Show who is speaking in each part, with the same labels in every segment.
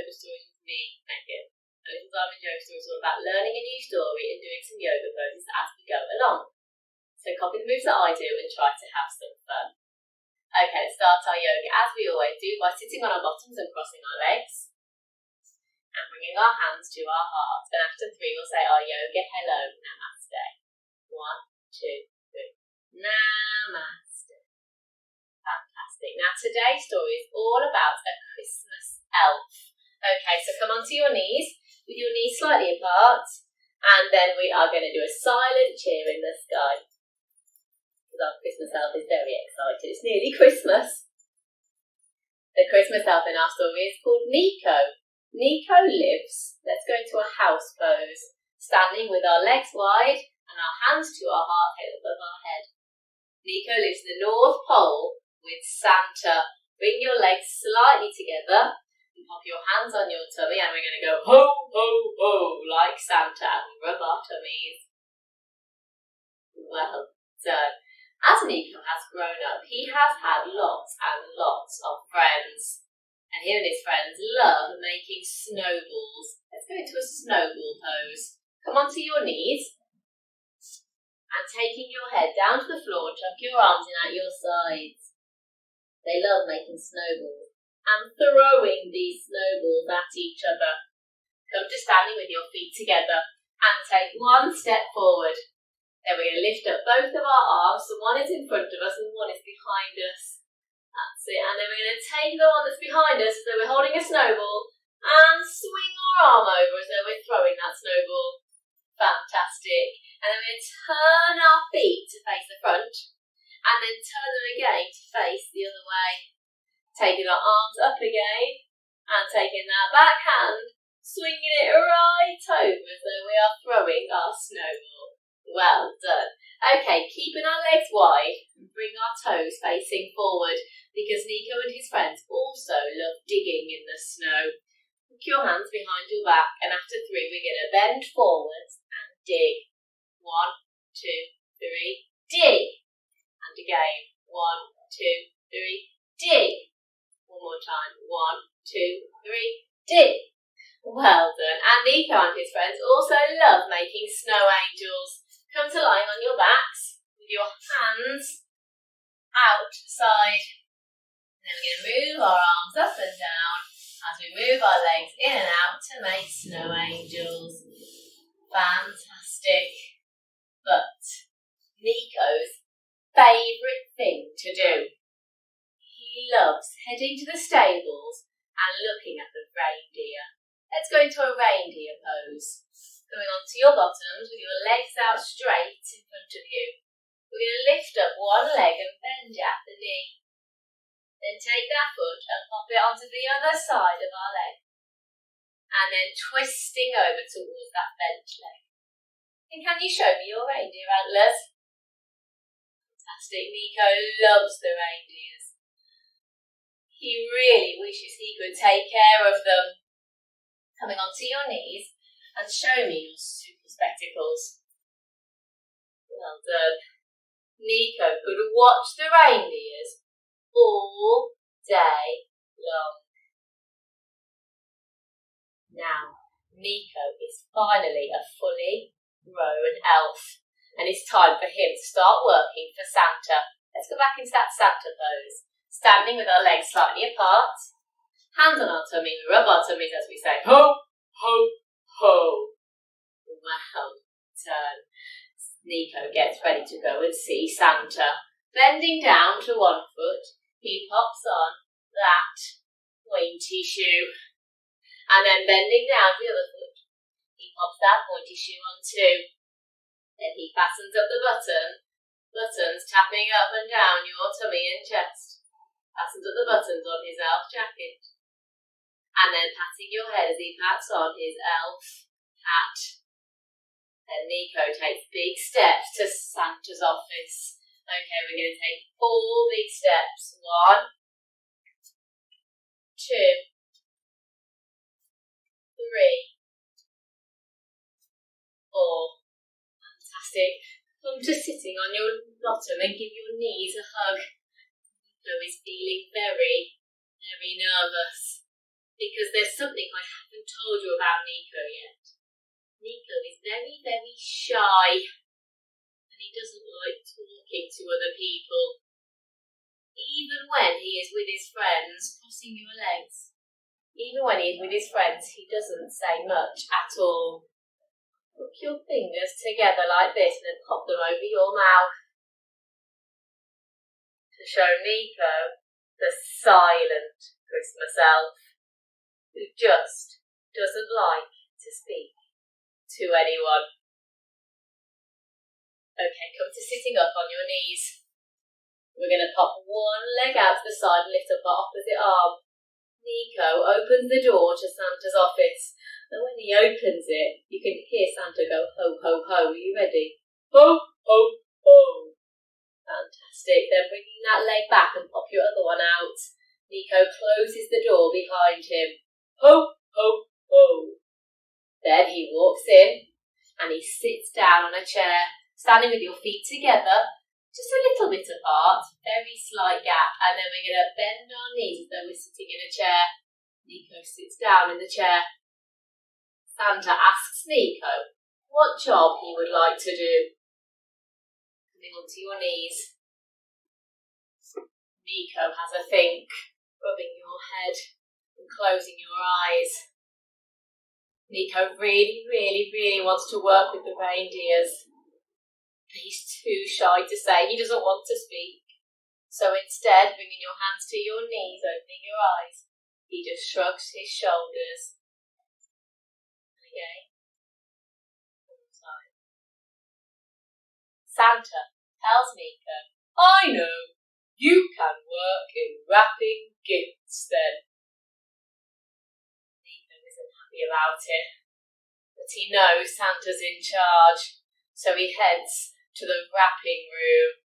Speaker 1: Yoga Stories with me, Megan. And Little Diamond Yoga Stories is all about learning a new story and doing some yoga poses as we go along. So copy the moves that I do and try to have some fun. Okay, let's start our yoga as we always do by sitting on our bottoms and crossing our legs. And bringing our hands to our heart. And after 3, we'll say our yoga hello, namaste. 1, 2, 3. Namaste. Fantastic. Now today's story is all about a Christmas elf. Okay, so come onto your knees with your knees slightly apart, and then we are going to do a silent cheer in the sky. Because our Christmas elf is very excited. It's nearly Christmas. The Christmas elf in our story is called Nico. Nico lives, let's go into a house pose, standing with our legs wide and our hands to our heart held above our head. Nico lives in the North Pole with Santa. Bring your legs slightly together and pop your hands on your tummy, and we're going to go ho, ho, ho, like Santa, and we rub our tummies. Well done. As Nico has grown up, he has had lots and lots of friends. And him and his friends love making snowballs. Let's go into a snowball pose. Come onto your knees. And taking your head down to the floor, chuck your arms in at your sides. They love making snowballs and throwing these snowballs at each other. Come to standing with your feet together and take 1 step forward. Then we're going to lift up both of our arms, so one is in front of us and one is behind us. That's it. And then we're going to take the one that's behind us as though we're holding a snowball and swing our arm over as though we're throwing that snowball. Fantastic. And then we're going to turn our feet to face the front and then turn them again to face the other way. Taking our arms up again and taking that back hand, swinging it right over as though we are throwing our snowball. Well done. Okay, keeping our legs wide and bring our toes facing forward because Nico and his friends also love digging in the snow. Hook your hands behind your back, and after 3 we're going to bend forwards and dig. 1, 2, 3, dig. And again, 1, 2, 3, dig. One more time. 1, 2, 3, dig. Well done. And Nico and his friends also love making snow angels. Come to lying on your backs with your hands out to the side. And then we're going to move our arms up and down as we move our legs in and out to make snow angels. Fantastic. But Nico's favourite thing to do. He loves heading to the stables and looking at the reindeer. Let's go into a reindeer pose. Coming onto your bottoms with your legs out straight in front of you. We're going to lift up one leg and bend it at the knee. Then take that foot and pop it onto the other side of our leg. And then twisting over towards that bent leg. And can you show me your reindeer antlers? Fantastic. Nico loves the reindeers. He really wishes he could take care of them. Coming onto your knees. And show me your super spectacles. Well done. Nico could watch the reindeers all day long. Now, Nico is finally a fully grown elf, and it's time for him to start working for Santa. Let's go back into that Santa pose. Standing with our legs slightly apart, hands on our tummy, we rub our tummies as we say, ho, ho, ho. Well done. Nico gets ready to go and see Santa. Bending down to one foot, he pops on that pointy shoe. And then bending down to the other foot, he pops that pointy shoe on too. Then he fastens up the buttons tapping up and down your tummy and chest. Fastens up the buttons on his elf jacket. And then patting your head as he pats on his elf hat. Then Nico takes big steps to Santa's office. Okay, we're going to take 4 big steps. 1, 2, 3, 4. Fantastic. Come to sitting on your bottom and give your knees a hug. Nico is feeling very, very nervous. because there's something I haven't told you about Nico yet. Nico is very, very shy, and he doesn't like talking to other people. Even when he is with his friends, crossing your legs. Even when he is with his friends, he doesn't say much at all. Put your fingers together like this and then pop them over your mouth. To show Nico, the silent Christmas elf, who just doesn't like to speak to anyone. Okay, come to sitting up on your knees. We're going to pop one leg out to the side and lift up our opposite arm. Nico opens the door to Santa's office, and when he opens it, you can hear Santa go, ho, ho, ho. Are you ready? Ho, ho, ho. Fantastic. Then bringing that leg back and pop your other one out. Nico closes the door behind him. Ho, ho, ho. Then he walks in, and he sits down on a chair, standing with your feet together, just a little bit apart, very slight gap, and then we're going to bend our knees as though we're sitting in a chair. Nico sits down in the chair. Santa asks Nico what job he would like to do. Coming onto your knees. Nico has a think, rubbing your head and closing your eyes. Nico really, really, really wants to work with the reindeers. But he's too shy to say. He doesn't want to speak. So instead, bringing your hands to your knees, opening your eyes, he just shrugs his shoulders. And again. One more time. Santa tells Nico, I know, you can work in wrapping gifts then. Nico isn't happy about it, but he knows Santa's in charge, so he heads to the wrapping room.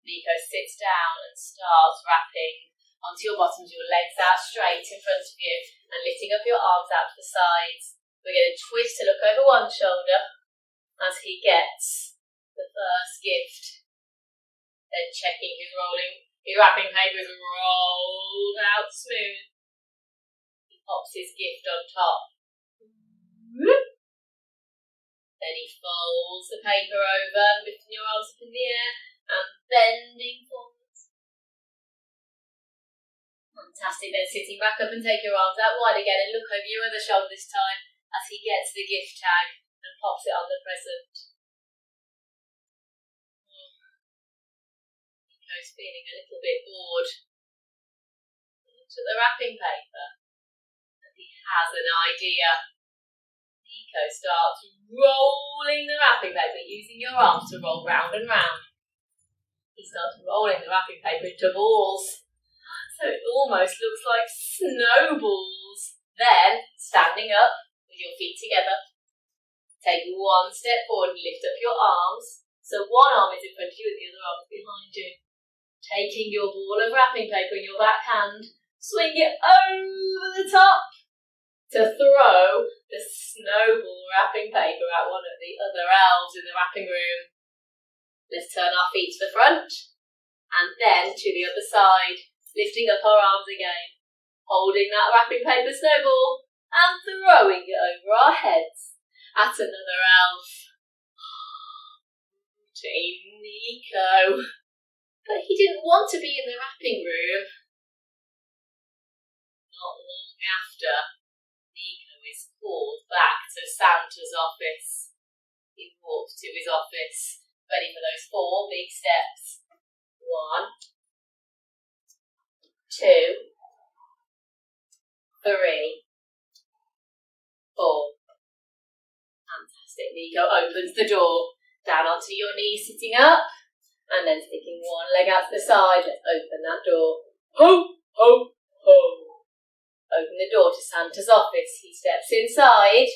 Speaker 1: Nico sits down and starts wrapping onto your bottoms, your legs out straight in front of you and lifting up your arms out to the sides. We're going to twist to look over one shoulder as he gets the first gift. Then checking his wrapping paper is rolled out smooth. He pops his gift on top. Then he folds the paper over, lifting your arms up in the air and bending forwards. Fantastic. Then sitting back up and take your arms out wide again and look over your other shoulder this time as he gets the gift tag and pops it on the present. Nico's feeling a little bit bored. He looks at the wrapping paper and he has an idea. Nico starts rolling the wrapping paper, using your arms to roll round and round. He starts rolling the wrapping paper into balls, so it almost looks like snowballs. Then, standing up with your feet together, take one step forward and lift up your arms, so one arm is in front of you and the other arm is behind you. Taking your ball of wrapping paper in your back hand, swing it over the top to throw the snowball wrapping paper at one of the other elves in the wrapping room. Let's turn our feet to the front and then to the other side, lifting up our arms again, holding that wrapping paper snowball and throwing it over our heads at another elf. Team Nico. But he didn't want to be in the wrapping room. Not long after, Nico is called back to Santa's office. He walks to his office, ready for those 4 big steps. 1, 2, 3, 4. Fantastic. Nico opens the door, down onto your knees, sitting up, and then sticking one leg out to the side. Let's open that door. Ho, ho, ho. Open the door to Santa's office. He steps inside,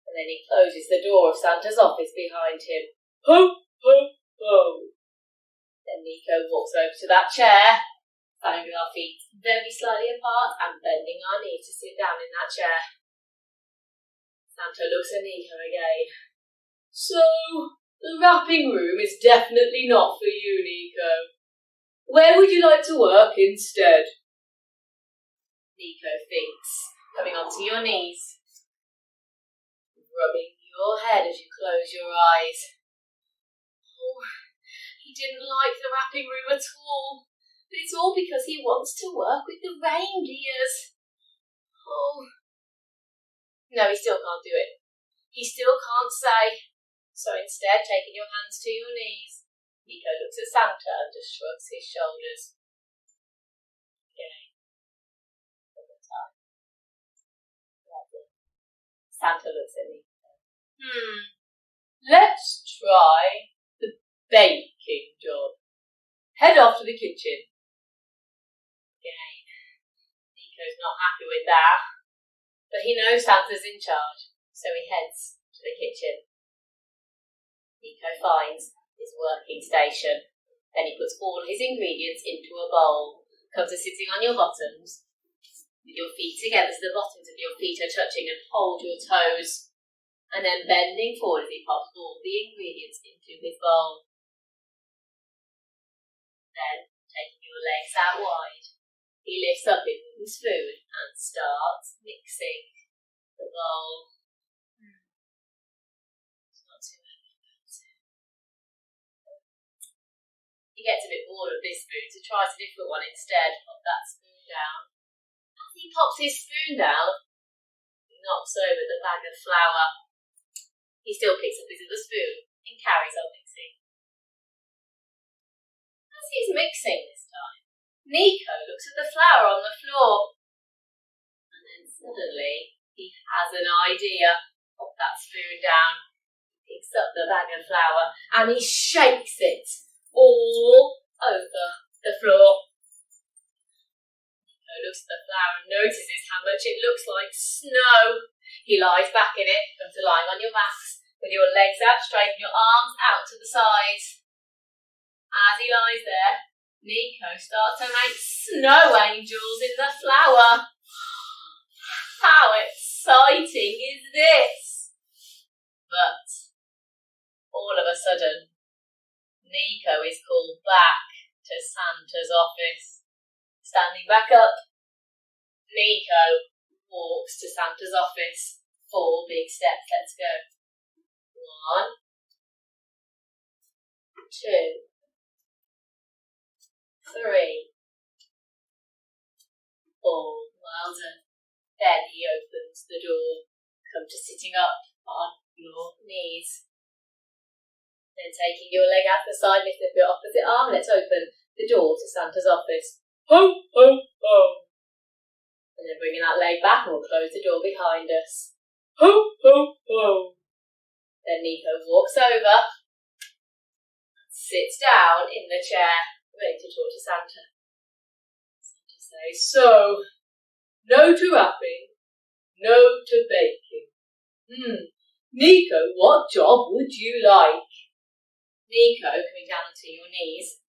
Speaker 1: and then he closes the door of Santa's office behind him. Ho, ho, ho. Then Nico walks over to that chair, standing with our feet very slightly apart and bending our knees to sit down in that chair. Santa looks at Nico again. So, the wrapping room is definitely not for you, Nico. Where would you like to work instead? Nico thinks, coming onto your knees, rubbing your head as you close your eyes. Oh, he didn't like the wrapping room at all, but it's all because he wants to work with the reindeers. Oh, no, he still can't do it. He still can't say. So instead, taking your hands to your knees, Nico looks at Santa and just shrugs his shoulders. Again. One more time. Santa looks at Nico. Let's try the baking job. Head off to the kitchen. Again. Nico's not happy with that, but he knows Santa's in charge, so he heads to the kitchen. Nico finds his working station. Then he puts all his ingredients into a bowl, comes to sitting on your bottoms, with your feet together so the bottoms of your feet are touching, and hold your toes, and then bending forward as he pops all the ingredients into his bowl. Then, taking your legs out wide, he lifts up his wooden spoon and starts mixing the bowl. It's not too heavy about it. He gets a bit bored of this spoon, so tries a different one instead. Pop that spoon down. As he pops his spoon down, he knocks over the bag of flour. He still picks up his other spoon and carries on mixing. As he's mixing this time, Nico looks at the flour on the floor. And then suddenly, he has an idea. Pop that spoon down, picks up the bag of flour, and he shakes it all over the floor. Nico looks at the flour and notices how much it looks like snow. He lies back in it, come to lying on your backs, with your legs out straight and your arms out to the sides. As he lies there, Nico starts to make snow angels in the flour. How exciting is this? But all of a sudden, Nico is called back to Santa's office. Standing back up, Nico walks to Santa's office. 4 big steps, let's go. 1, 2, 3, 4. Well done. Then he opens the door. Come to sitting up on your knees. Then taking your leg out the side, lift up your opposite arm. Let's open the door to Santa's office. Ho, ho, ho. And then bringing that leg back and we'll close the door behind us. Ho, ho, ho. Then Nico walks over and sits down in the chair, ready to talk to Santa. Santa says, so, no to wrapping, no to baking. Nico, what job would you like? Nico, coming down onto your knees,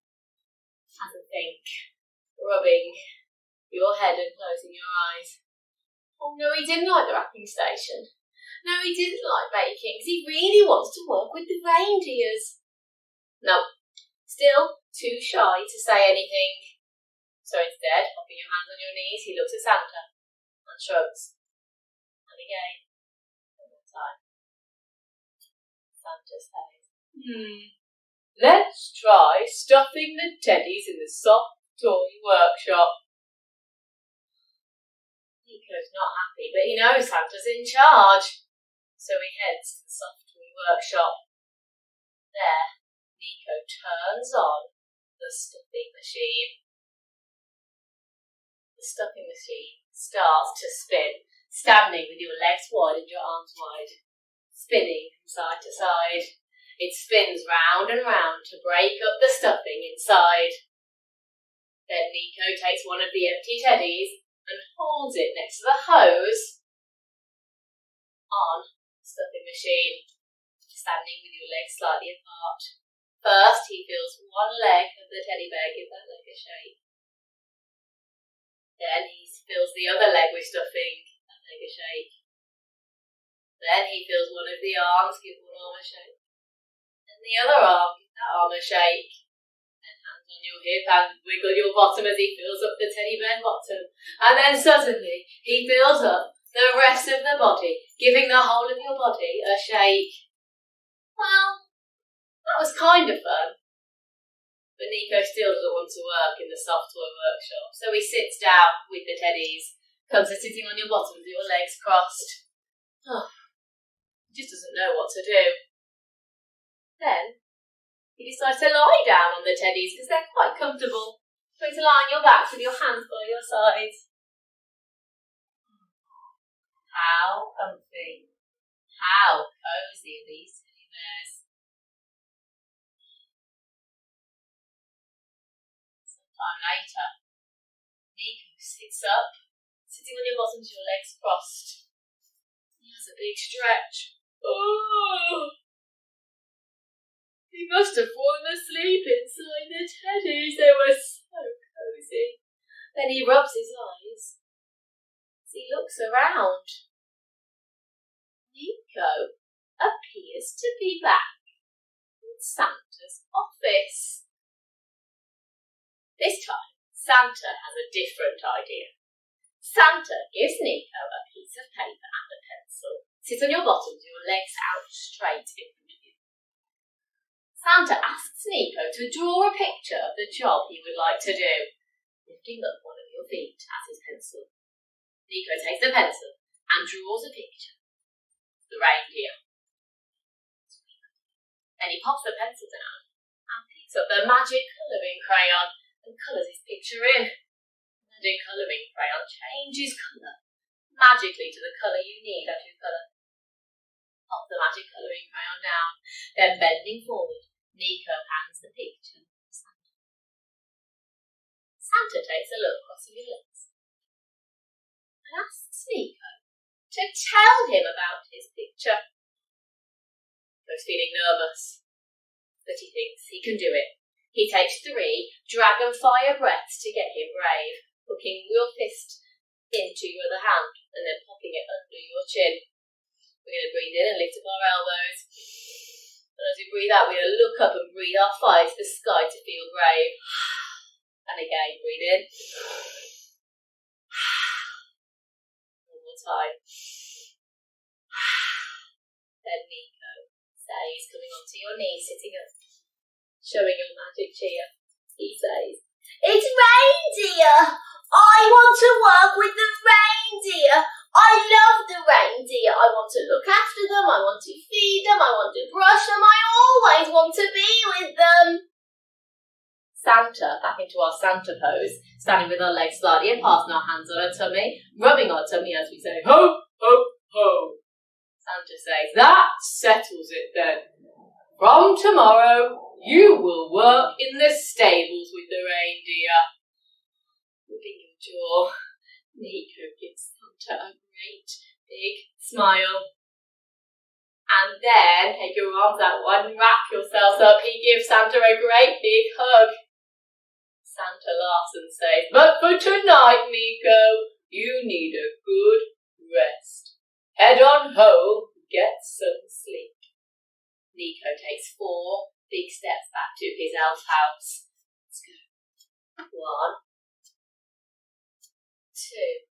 Speaker 1: has a think, rubbing your head and closing your eyes. Oh no, he didn't like the wrapping station. No, he didn't like baking, because he really wants to work with the reindeers. No, still too shy to say anything. So instead, hopping your hands on your knees, he looks at Santa and shrugs. And again, one more time. Santa says, let's try stuffing the teddies in the soft toy workshop. Nico's not happy, but he knows Santa's in charge. So he heads to the soft toy workshop. There, Nico turns on the stuffing machine. The stuffing machine starts to spin, standing with your legs wide and your arms wide, spinning from side to side. It spins round and round to break up the stuffing inside. Then Nico takes one of the empty teddies and holds it next to the hose on the stuffing machine, standing with your legs slightly apart. First, he feels one leg of the teddy bear give that leg a shake. Then he feels the other leg with stuffing, that leg a shake. Then he feels one of the arms give one arm a shake. And the other arm, give that arm a shake. Then hands on your hip and wiggle your bottom as he fills up the teddy bear bottom. And then suddenly he fills up the rest of the body, giving the whole of your body a shake. Well, that was kind of fun. But Nico still doesn't want to work in the soft toy workshop, so he sits down with the teddies, comes to sitting on your bottom with your legs crossed. Oh, he just doesn't know what to do. Then he decides to lie down on the teddies because they're quite comfortable. Going to lie on your back with your hands by your sides. How comfy, how cosy are these teddy bears. Sometime later, Nico sits up, sitting on your bottom with your legs crossed. He has a big stretch. Oh! He must have fallen asleep inside the teddies. They were so cosy. Then he rubs his eyes as he looks around. Nico appears to be back in Santa's office. This time, Santa has a different idea. Santa gives Nico a piece of paper and a pencil. Sit on your bottom with your legs out straight in front of you. Santa asks Nico to draw a picture of the job he would like to do, lifting up one of your feet as his pencil. Nico takes the pencil and draws a picture of the reindeer. Then he pops the pencil down and picks up the magic colouring crayon and colours his picture in. The magic colouring crayon changes colour magically to the colour you need as your colour. Pop the magic colouring crayon down, then bending forward, Nico hands the picture to Santa. Santa takes a look crossing his legs and asks Nico to tell him about his picture. Nico's feeling nervous, but he thinks he can do it. He takes 3 dragon fire breaths to get him brave, hooking your fist into your other hand and then popping it under your chin. We're going to breathe in and lift up our elbows. And as we breathe out, we're going to look up and breathe our fire to the sky to feel brave. And again, breathe in. One more time. Then Nico says, coming onto your knees, sitting up, showing your magic cheer. He says, "It's reindeer! I want to work with the reindeer! I love the reindeer! I want to look after them, I want to feed them, I want to brush them, I always want to be with them!" Santa, back into our Santa pose, standing with our legs slightly apart and our hands on our tummy, rubbing our tummy as we say, "Ho, ho, ho!" Santa says, "That settles it then. From tomorrow, you will work in the stables with the reindeer." Rubbing your jaw, Nico gives Santa a great big smile. And then take your arms out wide and wrap yourselves up. He gives Santa a great big hug. Santa laughs and says, "But for tonight, Nico, you need a good rest. Head on home, get some sleep." Nico takes 4 big steps back to his elf house. Let's go. 1, 2,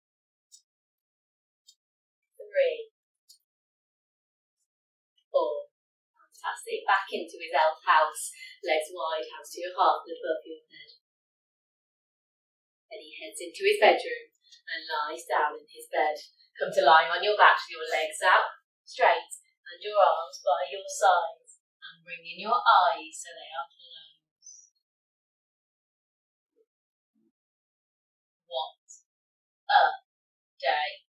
Speaker 1: 3, 4. Fantastic. Back into his elf house. Legs wide, hands to your heart and above your head. Then he heads into his bedroom and lies down in his bed. Come to lying on your back with your legs out straight and your arms by your sides. And bring in your eyes so they are closed. What a day.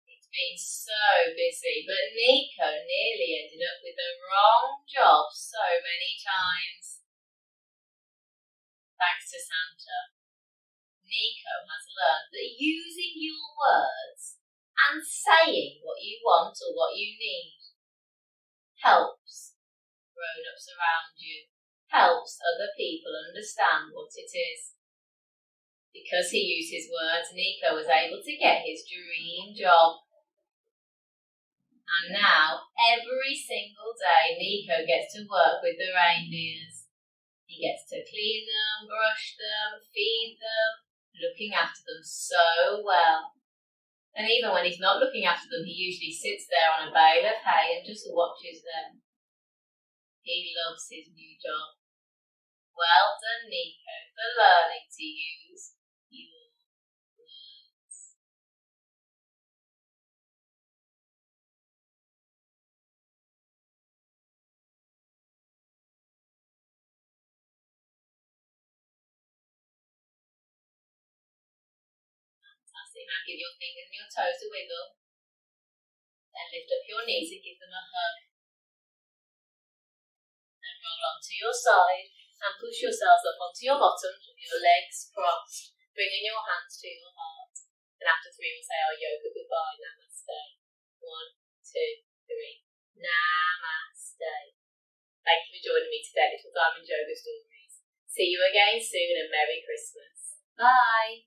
Speaker 1: It's been so busy, but Nico nearly ended up with the wrong job so many times. Thanks to Santa, Nico has learned that using your words and saying what you want or what you need helps grown-ups around you, helps other people understand what it is. Because he used his words, Nico was able to get his dream job. And now, every single day, Nico gets to work with the reindeers. He gets to clean them, brush them, feed them, looking after them so well. And even when he's not looking after them, he usually sits there on a bale of hay and just watches them. He loves his new job. Well done, Nico, for learning to use your words. Fantastic. Now give your fingers and your toes a wiggle. Then lift up your knees and give them a hug. And roll onto your side and push yourselves up onto your bottoms with your legs crossed, bringing your hands to your heart. And after 3, we'll say our yoga goodbye. Namaste. 1, 2, 3. Namaste. Thank you for joining me today, Little Diamond Yoga Stories. See you again soon and Merry Christmas. Bye.